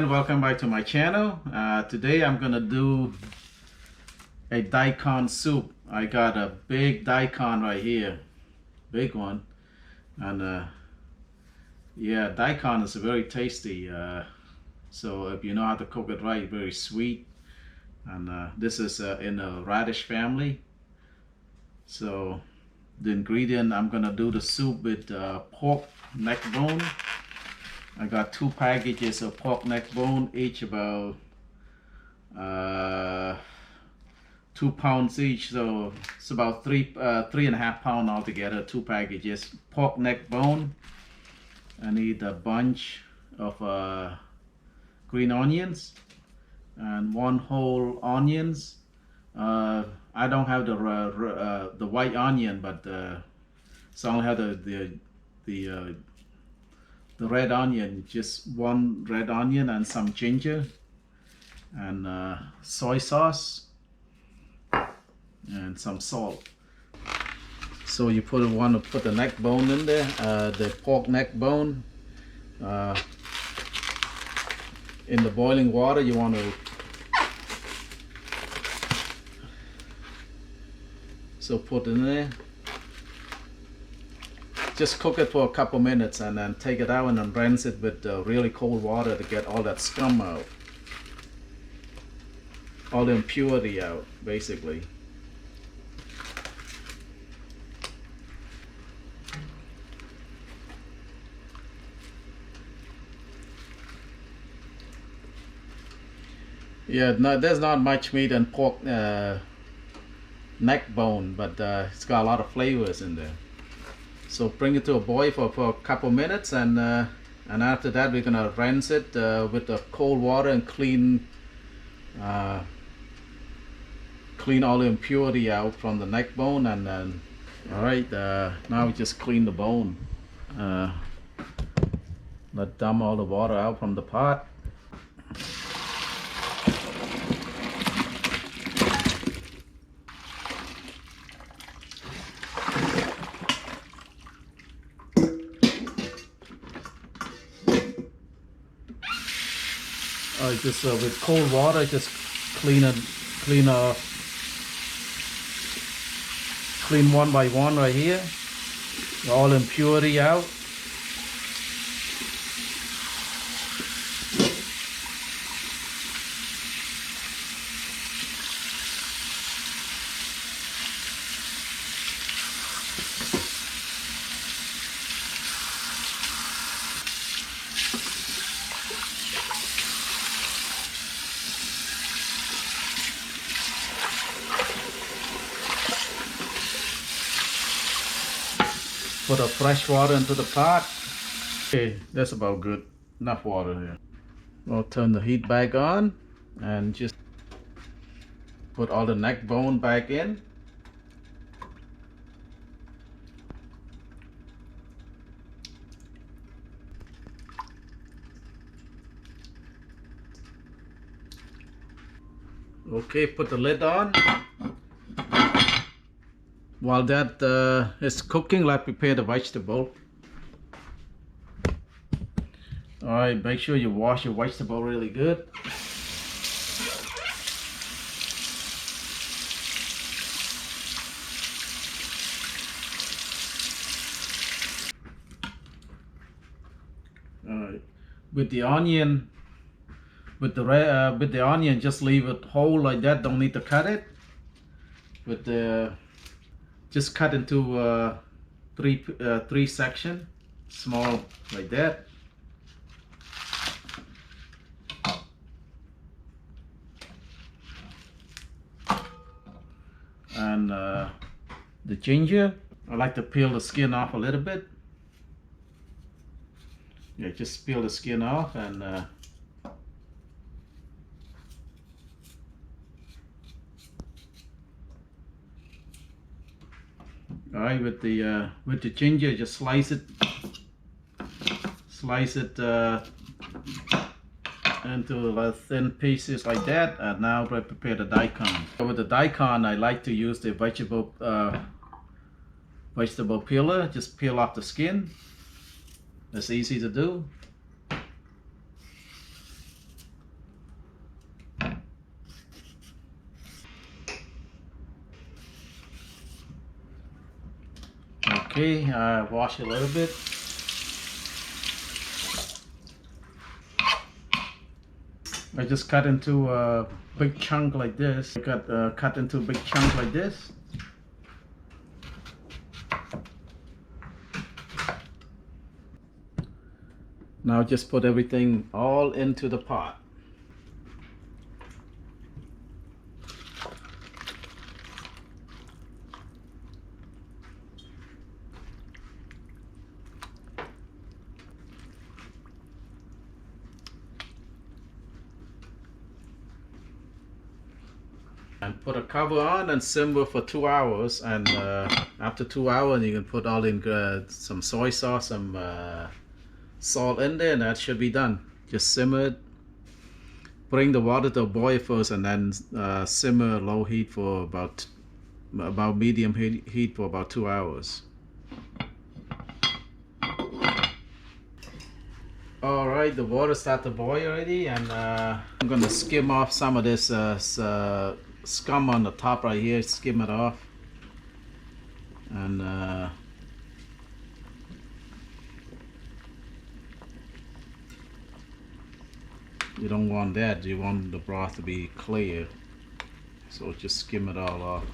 again, welcome back to my channel. Today I'm gonna do a daikon soup. I got a big daikon right here, big one, and yeah, daikon is very tasty. So if you know how to cook it right, very sweet. And this is in a radish family. So the ingredient, I'm gonna do the soup with pork neck bone. I got 2 packages of pork neck bone, each about 2 pounds each, so it's about 3.5 pounds altogether. 2 packages pork neck bone. I need a bunch of green onions and 1 whole onions. I don't have the white onion, but so I only have the red onion, just 1 red onion and some ginger and soy sauce and some salt. So you want to put the neck bone in there, the pork neck bone. In the boiling water, you want to put it in there. Just cook it for a couple minutes and then take it out and then rinse it with really cold water to get all that scum out, all the impurity out, basically. Yeah, no, there's not much meat in pork neck bone, but it's got a lot of flavors in there. So bring it to a boil for a couple minutes, and after that we're gonna rinse it with the cold water and clean all the impurity out from the neck bone. And then all right, now we just clean the bone. Let dump all the water out from the pot. Just with cold water, just clean one by one right here, all impurity out. Put the fresh water into the pot. Okay, that's about good. Enough water here. I'll turn the heat back on and just put all the neck bone back in. Okay, put the lid on. While that is cooking, let's prepare the vegetable. Alright, make sure you wash your vegetable really good. Alright, with the onion, with the onion, just leave it whole like that. Don't need to cut it. With the just cut into 3 sections, small like that. And the ginger, I like to peel the skin off a little bit. Yeah, just peel the skin off and alright, with the ginger, just slice it into thin pieces like that. And now we prepare the daikon. With the daikon, I like to use the vegetable peeler. Just peel off the skin. That's easy to do. Okay, wash it a little bit. I just cut into a big chunk like this. I got cut into a big chunk like this. Now just put everything all into the pot. And put a cover on and simmer for 2 hours. And after 2 hours, you can put all in some soy sauce, some salt in there, and that should be done. Just simmer it. Bring the water to a boil first, and then simmer low heat for about medium heat for about 2 hours. All right, the water started to boil already, and I'm gonna skim off some of this scum on the top right here. Skim it off, and you don't want that. You want the broth to be clear, so just skim it all off.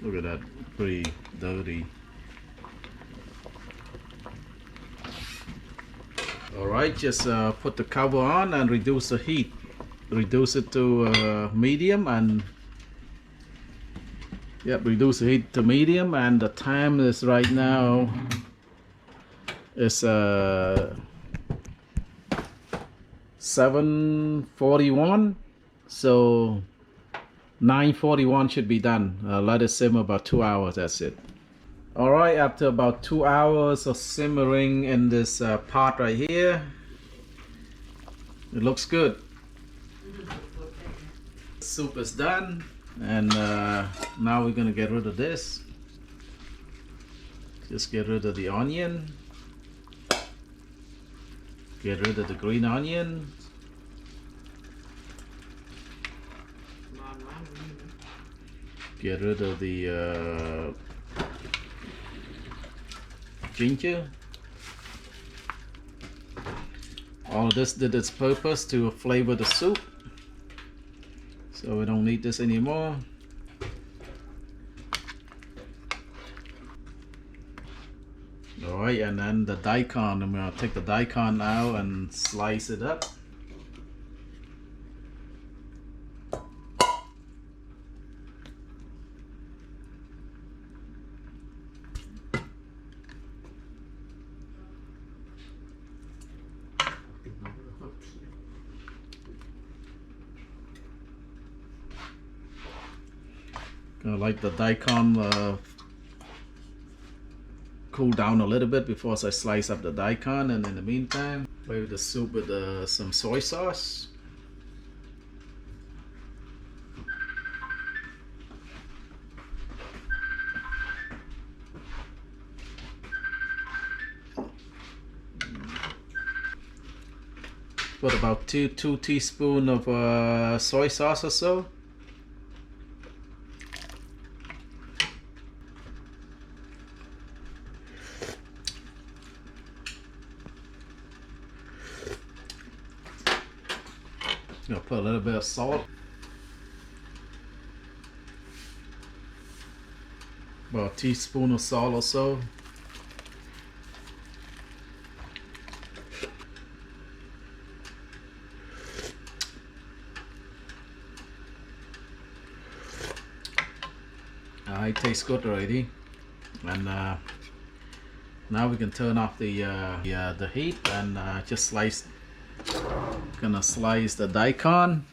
Look at that, pretty dirty. Alright, just put the cover on and reduce the heat. Reduce it to medium, and yep, reduce the heat to medium, and the time is right now is 7:41, so 9:41 should be done. Let it simmer about 2 hours. That's it. All right, after about 2 hours of simmering in this pot right here, it looks good. Soup is done, and now we're gonna get rid of this. Just get rid of the onion. Get rid of the green onion. Get rid of the ginger. All of this did its purpose to flavor the soup, so we don't need this anymore. Alright, and then the daikon, I'm going to take the daikon now and slice it up. Gonna let the daikon cool down a little bit before I slice up the daikon, and in the meantime, flavor the soup with some soy sauce. Put about two teaspoons of soy sauce or so. Gonna put a little bit of salt. About a teaspoon of salt or so. It tastes good already, and now we can turn off the heat and just slice. Gonna slice the daikon.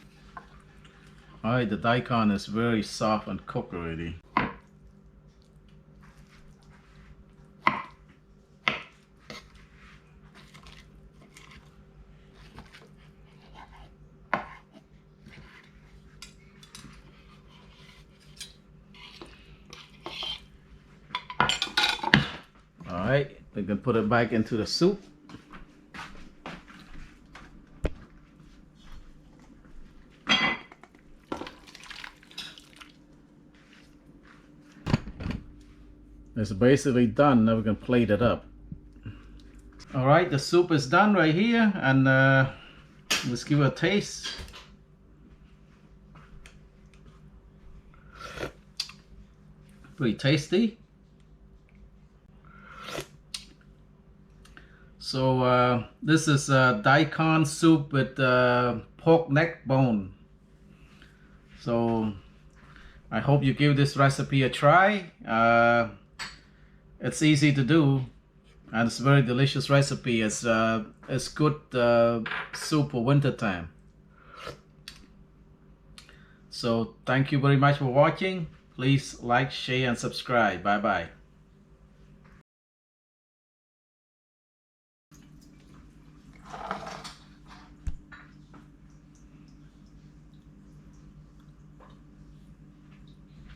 Alright, the daikon is very soft and cooked already. Alright, we can put it back into the soup. It's basically done. Now we can plate it up. All right, the soup is done right here, and let's give it a taste. Pretty tasty. So this is Daikon soup with pork neck bone. So I hope you give this recipe a try. It's easy to do, and it's a very delicious recipe. It's good soup for winter time. So thank you very much for watching. Please like, share, and subscribe. Bye bye.